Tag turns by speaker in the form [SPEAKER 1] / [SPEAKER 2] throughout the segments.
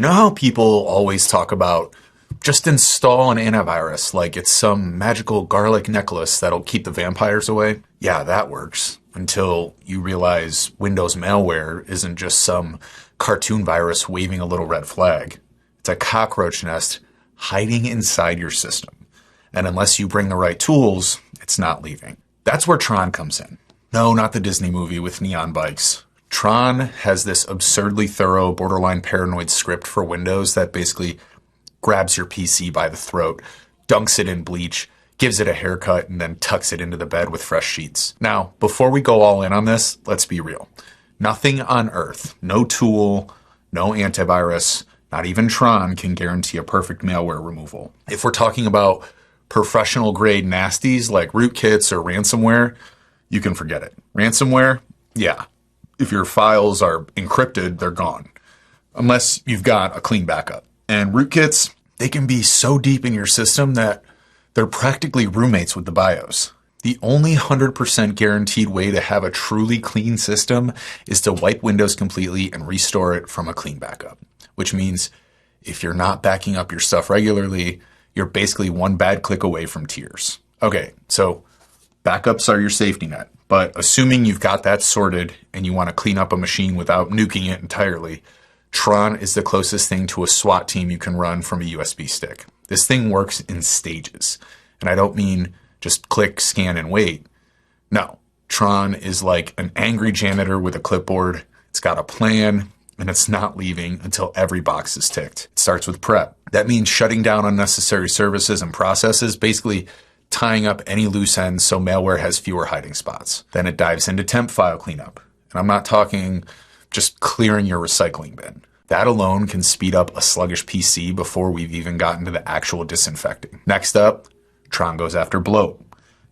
[SPEAKER 1] You know how people always talk about just install an antivirus like it's some magical garlic necklace that'll keep the vampires away? Yeah, that works. Until you realize Windows malware isn't just some cartoon virus waving a little red flag. It's a cockroach nest hiding inside your system. And unless you bring the right tools, it's not leaving. That's where Tron comes in. No, not the Disney movie with neon bikes. Tron has this absurdly thorough, borderline paranoid script for Windows that basically grabs your PC by the throat, dunks it in bleach, gives it a haircut, and then tucks it into the bed with fresh sheets. Now, before we go all in on this, let's be real. Nothing on earth, no tool, no antivirus, not even Tron can guarantee a perfect malware removal. If we're talking about professional grade nasties like rootkits or ransomware, you can forget it. Ransomware, yeah. If your files are encrypted, they're gone. Unless you've got a clean backup. And rootkits, they can be so deep in your system that they're practically roommates with the BIOS. The only 100% guaranteed way to have a truly clean system is to wipe Windows completely and restore it from a clean backup. Which means if you're not backing up your stuff regularly, you're basically one bad click away from tears. Okay, so backups are your safety net. But assuming you've got that sorted and you want to clean up a machine without nuking it entirely, Tron is the closest thing to a SWAT team you can run from a USB stick. This thing works in stages. And I don't mean just click, scan, and wait. No, Tron is like an angry janitor with a clipboard. It's got a plan, and it's not leaving until every box is ticked. It starts with prep. That means shutting down unnecessary services and processes, basically tying up any loose ends so malware has fewer hiding spots. Then it dives into temp file cleanup. And I'm not talking just clearing your recycling bin. That alone can speed up a sluggish PC before we've even gotten to the actual disinfecting. Next up, Tron goes after bloat.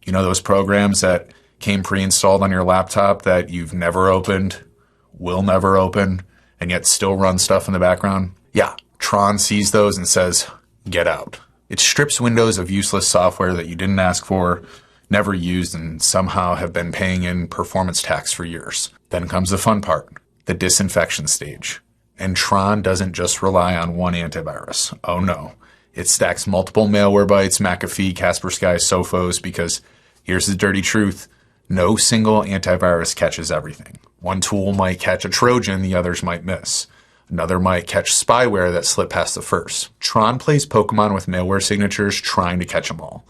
[SPEAKER 1] You know those programs that came pre-installed on your laptop that you've never opened, will never open, and yet still run stuff in the background? Yeah, Tron sees those and says, get out. It strips Windows of useless software that you didn't ask for, never used, and somehow have been paying in performance tax for years. Then comes the fun part, the disinfection stage. And Tron doesn't just rely on one antivirus. Oh no. It stacks multiple malware bytes, McAfee, Kaspersky, Sophos, because here's the dirty truth. No single antivirus catches everything. One tool might catch a Trojan, the others might miss. Another might catch spyware that slipped past the first. Tron plays Pokemon with malware signatures trying to catch them all.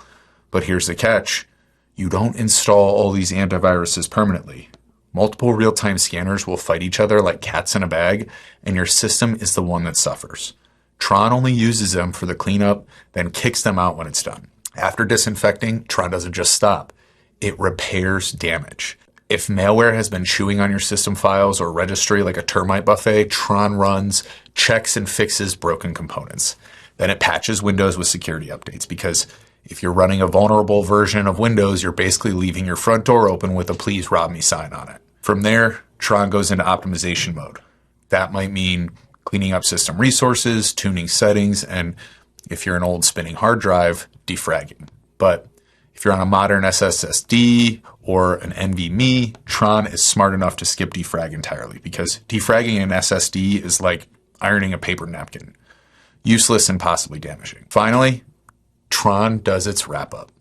[SPEAKER 1] But here's the catch. You don't install all these antiviruses permanently. Multiple real-time scanners will fight each other like cats in a bag, and your system is the one that suffers. Tron only uses them for the cleanup, then kicks them out when it's done. After disinfecting, Tron doesn't just stop. It repairs damage. If malware has been chewing on your system files or registry like a termite buffet, Tron runs, checks, and fixes broken components. Then it patches Windows with security updates, because if you're running a vulnerable version of Windows, you're basically leaving your front door open with a please rob me sign on it. From there, Tron goes into optimization mode. That might mean cleaning up system resources, tuning settings, and if you're an old spinning hard drive, defragging. But if you're on a modern SSD or an NVMe, Tron is smart enough to skip defrag entirely, because defragging an SSD is like ironing a paper napkin. Useless and possibly damaging. Finally, Tron does its wrap-up.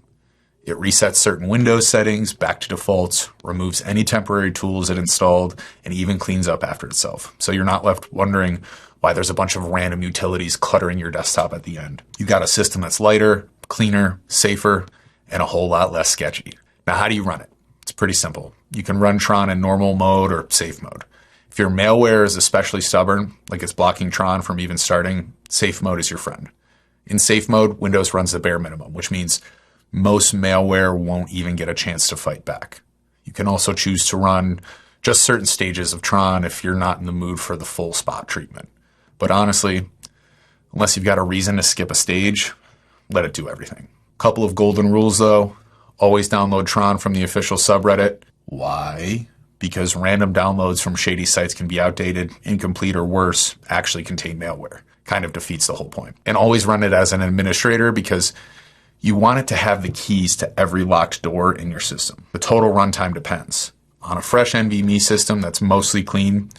[SPEAKER 1] It resets certain Windows settings back to defaults, removes any temporary tools it installed, and even cleans up after itself. So you're not left wondering why there's a bunch of random utilities cluttering your desktop at the end. You've got a system that's lighter, cleaner, safer, and a whole lot less sketchy. Now, how do you run it? It's pretty simple. You can run Tron in normal mode or safe mode. If your malware is especially stubborn, like it's blocking Tron from even starting, safe mode is your friend. In safe mode, Windows runs the bare minimum, which means most malware won't even get a chance to fight back. You can also choose to run just certain stages of Tron if you're not in the mood for the full spot treatment. But honestly, unless you've got a reason to skip a stage, let it do everything. Couple of golden rules though. Always download Tron from the official subreddit. Why? Because random downloads from shady sites can be outdated, incomplete, or worse, actually contain malware. Kind of defeats the whole point. And always run it as an administrator, because you want it to have the keys to every locked door in your system. The total runtime depends. On a fresh NVMe system that's mostly clean,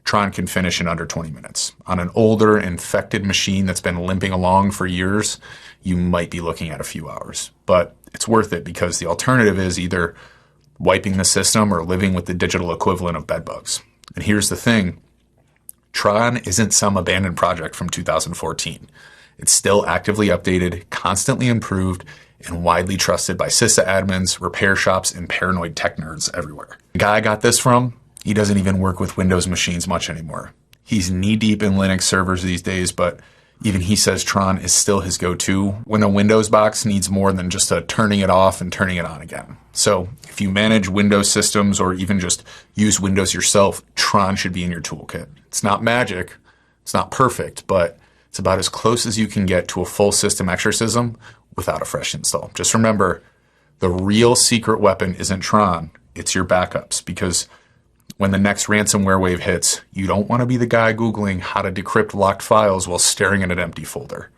[SPEAKER 1] Tron can finish in under 20 minutes. On an older, infected machine that's been limping along for years, you might be looking at a few hours. But it's worth it because the alternative is either wiping the system or living with the digital equivalent of bedbugs. And here's the thing. Tron isn't some abandoned project from 2014. It's still actively updated, constantly improved, and widely trusted by sysadmins, repair shops, and paranoid tech nerds everywhere. The guy I got this from, he doesn't even work with Windows machines much anymore. He's knee-deep in Linux servers these days, but even he says Tron is still his go-to when a Windows box needs more than just a turning it off and turning it on again. So if you manage Windows systems or even just use Windows yourself, Tron should be in your toolkit. It's not magic, it's not perfect, but it's about as close as you can get to a full system exorcism without a fresh install. Just remember, the real secret weapon isn't Tron, it's your backups, because when the next ransomware wave hits, you don't want to be the guy Googling how to decrypt locked files while staring at an empty folder.